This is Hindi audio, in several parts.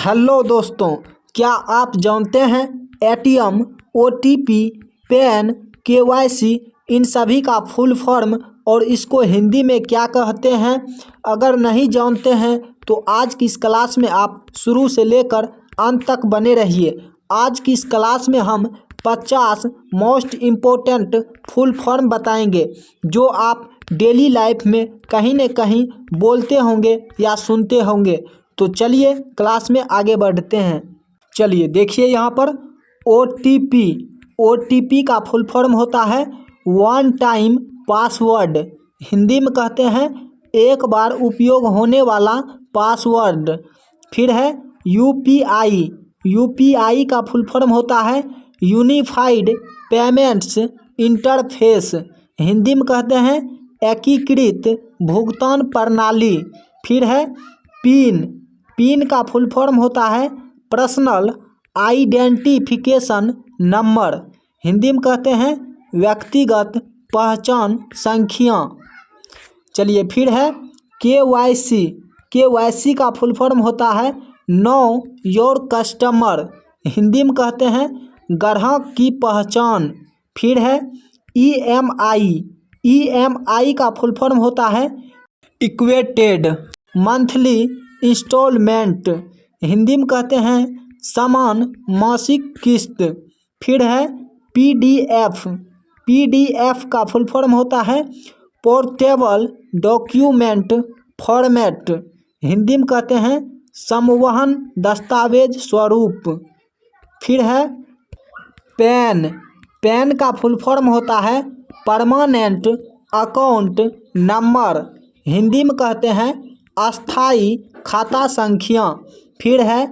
हेलो दोस्तों, क्या आप जानते हैं एटीएम, ओटीपी, पैन, केवाईसी इन सभी का फुल फॉर्म और इसको हिंदी में क्या कहते हैं? अगर नहीं जानते हैं तो आज की इस क्लास में आप शुरू से लेकर अंत तक बने रहिए। आज की इस क्लास में हम 50 मोस्ट इम्पोर्टेंट फुल फॉर्म बताएंगे जो आप डेली लाइफ में कहीं न कहीं बोलते होंगे या सुनते होंगे। तो चलिए क्लास में आगे बढ़ते हैं। चलिए देखिए यहाँ पर ओटीपी का फुल फॉर्म होता है वन टाइम पासवर्ड। हिंदी में कहते हैं एक बार उपयोग होने वाला पासवर्ड। फिर है यूपीआई का फुल फॉर्म होता है यूनिफाइड पेमेंट्स इंटरफेस। हिंदी में कहते हैं एकीकृत भुगतान प्रणाली। फिर है पिन का फुल फॉर्म होता है पर्सनल आइडेंटिफिकेशन नंबर। हिंदी में कहते हैं व्यक्तिगत पहचान संख्या। चलिए फिर है केवाईसी का फुल फॉर्म होता है नो योर कस्टमर। हिंदी में कहते हैं ग्राहक की पहचान। फिर है ईएमआई का फुल फॉर्म होता है इक्वेटेड मंथली इंस्टॉलमेंट। हिंदी में कहते हैं समान मासिक किस्त। फिर है पीडीएफ का फुल फॉर्म होता है पोर्टेबल डॉक्यूमेंट फॉर्मेट। हिंदी में कहते हैं संवहन दस्तावेज स्वरूप। फिर है पैन का फुल फॉर्म होता है परमानेंट अकाउंट नंबर। हिंदी में कहते हैं अस्थाई खाता संख्या। फिर है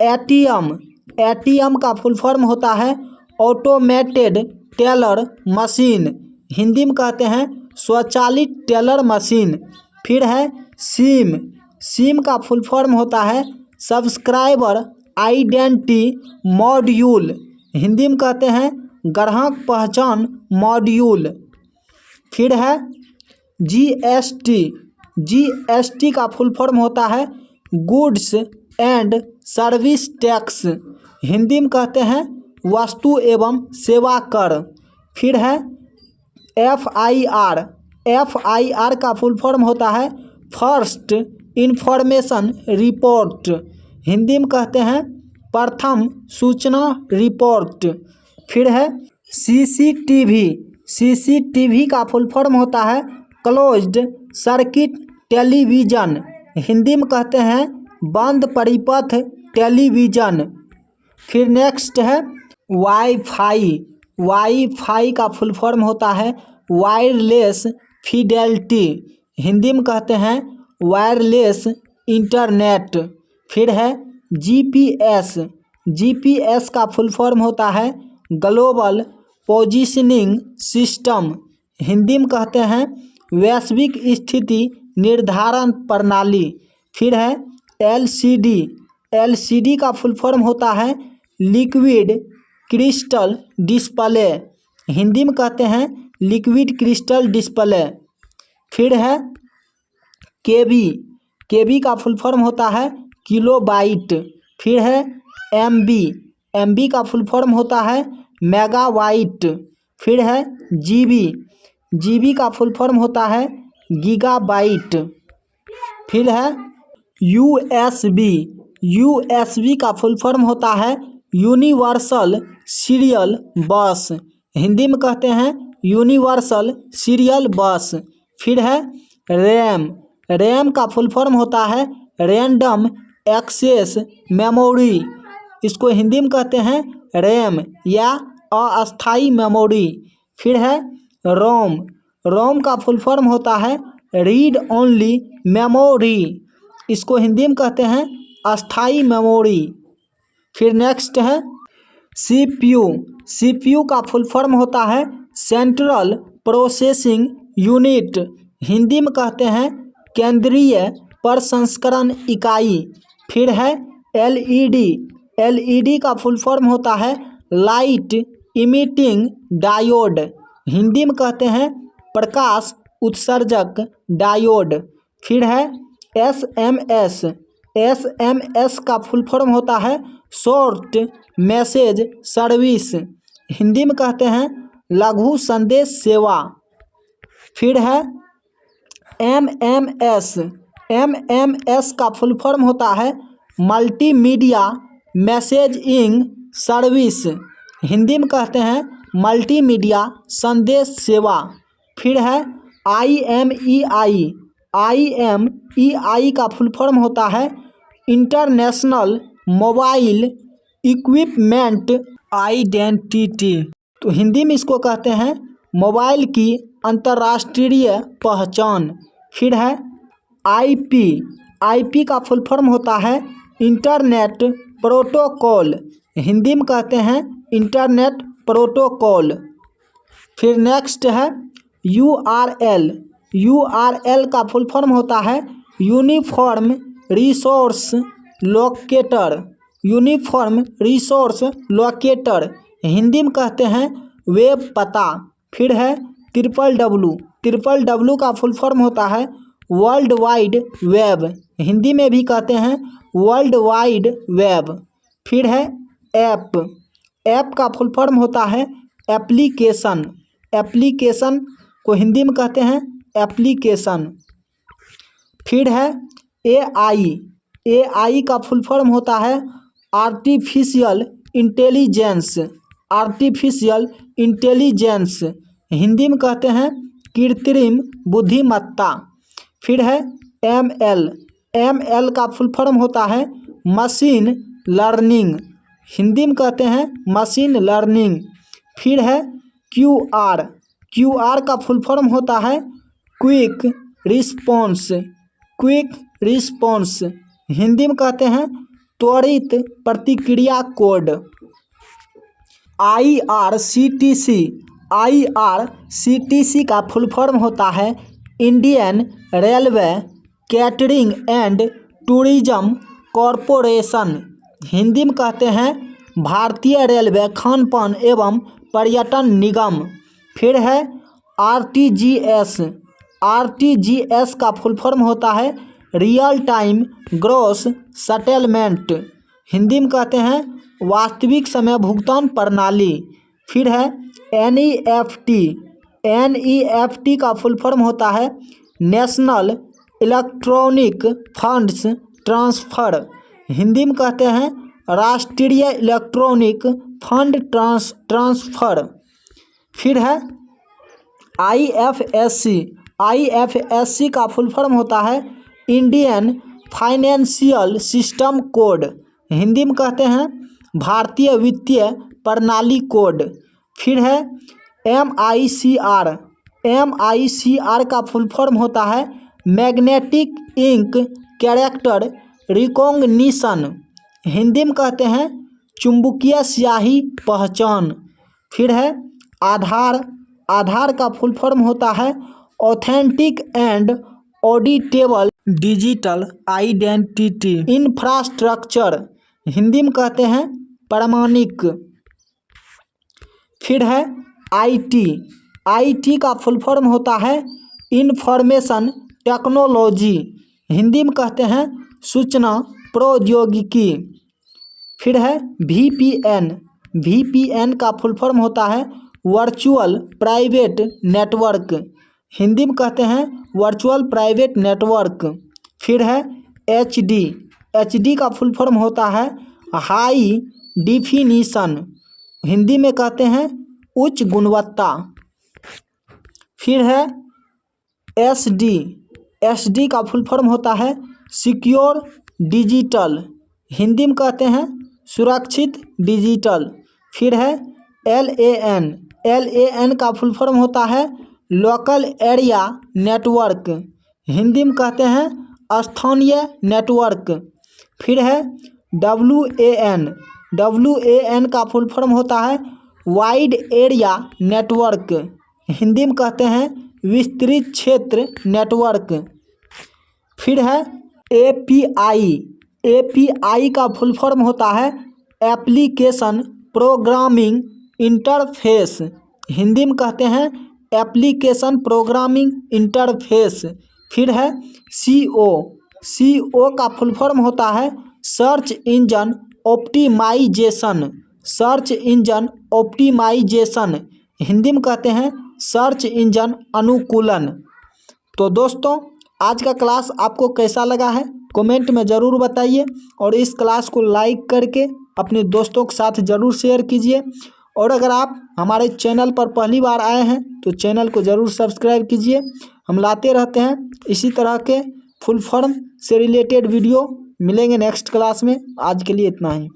एटीएम का फुल फॉर्म होता है ऑटोमेटेड टेलर मशीन। हिंदी में कहते हैं स्वचालित टेलर मशीन। फिर है सिम का फुल फॉर्म होता है सब्सक्राइबर आइडेंटिटी मॉड्यूल। हिंदी में कहते हैं ग्राहक पहचान मॉड्यूल। फिर है जीएसटी का फुल फॉर्म होता है goods and service tax. Hindi में कहते हैं वस्तु एवं सेवा कर। फिर है एफआईआर का फुल फॉर्म होता है फर्स्ट इंफॉर्मेशन रिपोर्ट। हिंदी में कहते हैं प्रथम सूचना रिपोर्ट। फिर है सीसीटीवी का फुल फॉर्म होता है क्लोज्ड सर्किट टेलीविज़न। हिंदी में कहते हैं बंद परिपथ टेलीविज़न। फिर नेक्स्ट है वाईफाई का फुल फॉर्म होता है वायरलेस फिडेलिटी। हिंदी में कहते हैं वायरलेस इंटरनेट। फिर है जीपीएस का फुल फॉर्म होता है ग्लोबल पोजीशनिंग सिस्टम। हिंदी में कहते हैं वैश्विक स्थिति निर्धारण प्रणाली। फिर है एलसीडी का फुल फॉर्म होता है लिक्विड क्रिस्टल डिस्प्ले। हिंदी में कहते हैं लिक्विड क्रिस्टल डिस्प्ले। फिर है केबी का फुल फॉर्म होता है किलोबाइट। फिर है एमबी का फुल फॉर्म होता है मेगाबाइट। फिर है जीबी का फुल फॉर्म होता है गीगाबाइट। फिर है यूएसबी का फुल फॉर्म होता है यूनिवर्सल सीरियल बस। हिंदी में कहते हैं यूनिवर्सल सीरियल बस। फिर है रैम का फुल फॉर्म होता है रैंडम एक्सेस मेमोरी। इसको हिंदी में कहते हैं रैम या अस्थाई मेमोरी। फिर है रोम का फुल फॉर्म होता है रीड ओनली मेमोरी। इसको हिंदी में कहते हैं अस्थाई मेमोरी। फिर नेक्स्ट है सीपीयू का फुल फॉर्म होता है सेंट्रल प्रोसेसिंग यूनिट। हिंदी में कहते हैं केंद्रीय प्रसंस्करण इकाई। फिर है एलईडी का फुल फॉर्म होता है लाइट इमिटिंग डायोड। हिंदी में कहते हैं प्रकाश उत्सर्जक डायोड। फिर है SMS का फुल फॉर्म होता है शॉर्ट मैसेज सर्विस, हिंदी में कहते हैं लघु संदेश सेवा। फिर है MMS का फुल फॉर्म होता है मल्टीमीडिया मैसेजिंग सर्विस, हिंदी में कहते हैं मल्टीमीडिया संदेश सेवा। फिर है IMEI का फुल फॉर्म होता है इंटरनेशनल मोबाइल इक्विपमेंट आइडेंटिटी, तो हिंदी में इसको कहते हैं मोबाइल की अंतर्राष्ट्रीय पहचान। फिर है IP का फुल फॉर्म होता है इंटरनेट प्रोटोकॉल, हिंदी में कहते हैं इंटरनेट प्रोटोकॉल। फिर नेक्स्ट है URL का फुल फॉर्म होता है uniform resource locator, uniform resource locator, Hindi में कहते हैं वेब पता। फिर है ट्रिपल W का फुल फॉर्म होता है वर्ल्ड वाइड वेब, हिंदी में भी कहते हैं वर्ल्ड वाइड वेब। फिर है ऐप का फुल फॉर्म होता है एप्लीकेशन को हिंदी में कहते हैं एप्लीकेशन। फिर है AI का फुल फॉर्म होता है आर्टिफिशियल इंटेलिजेंस, हिंदी में कहते हैं कृत्रिम बुद्धिमत्ता। फिर है ML का फुल फॉर्म होता है मशीन लर्निंग, हिंदी में कहते हैं मशीन लर्निंग। फिर है QR का फुल फॉर्म होता है क्विक रिस्पॉन्स, हिंदी में कहते हैं त्वरित प्रतिक्रिया कोड। IRCTC का फुल फॉर्म होता है Indian railway catering and tourism corporation, Hindi में कहते हैं भारतीय रेलवे खानपान एवं पर्यटन निगम। फिर है RTGS का फुल फॉर्म होता है real time gross settlement, Hindi में कहते हैं वास्तविक समय भुगतान प्रणाली। फिर है NEFT का फुल फॉर्म होता है national electronic funds transfer, Hindi में कहते हैं राष्ट्रीय इलेक्ट्रॉनिक फंड ट्रांसफ़र। फिर है IFSC का फुल फॉर्म होता है Indian financial system code, Hindi में कहते हैं भारतीय वित्तीय प्रणाली कोड। फिर है MICR का फुल फॉर्म होता है magnetic ink character recognition, Hindi में कहते हैं चुंबकीय स्याही पहचान। फिर है आधार का फुल फॉर्म होता है authentic and auditable digital identity infrastructure, Hindi में कहते हैं प्रमाणिक। फिर है IT का फुल फॉर्म होता है इंफॉर्मेशन टेक्नोलॉजी, हिंदी में कहते हैं सूचना प्रौद्योगिकी। फिर है VPN का फुल फॉर्म होता है वर्चुअल प्राइवेट नेटवर्क, हिंदी में कहते हैं वर्चुअल प्राइवेट नेटवर्क। फिर है HD का फुल फॉर्म होता है हाई डिफिनीशन, हिंदी में कहते हैं उच्च गुणवत्ता। फिर है SD का फुल फॉर्म होता है सिक्योर डिजिटल, हिंदी में कहते हैं सुरक्षित डिजिटल। फिर है LAN का फुल फॉर्म होता है लोकल एरिया नेटवर्क, हिंदी में कहते हैं स्थानीय नेटवर्क। फिर है WAN का फुल फॉर्म होता है वाइड एरिया नेटवर्क, हिंदी में कहते हैं विस्तृत क्षेत्र नेटवर्क। फिर है API का फुल फॉर्म होता है एप्लीकेशन प्रोग्रामिंग इंटरफेस, हिंदी में कहते हैं एप्लीकेशन प्रोग्रामिंग इंटरफेस। फिर है CO का फुल फॉर्म होता है search engine optimisation. Search engine optimisation Hindi में कहते हैं सर्च इंजन अनुकूलन। तो दोस्तों आज का क्लास आपको कैसा लगा है कमेंट में ज़रूर बताइए और इस क्लास को लाइक करके अपने दोस्तों के साथ ज़रूर शेयर कीजिए। और अगर आप हमारे चैनल पर पहली बार आए हैं तो चैनल को ज़रूर सब्सक्राइब कीजिए। हम लाते रहते हैं इसी तरह के फुल फॉर्म से रिलेटेड वीडियो। मिलेंगे नेक्स्ट क्लास में। आज के लिए इतना ही।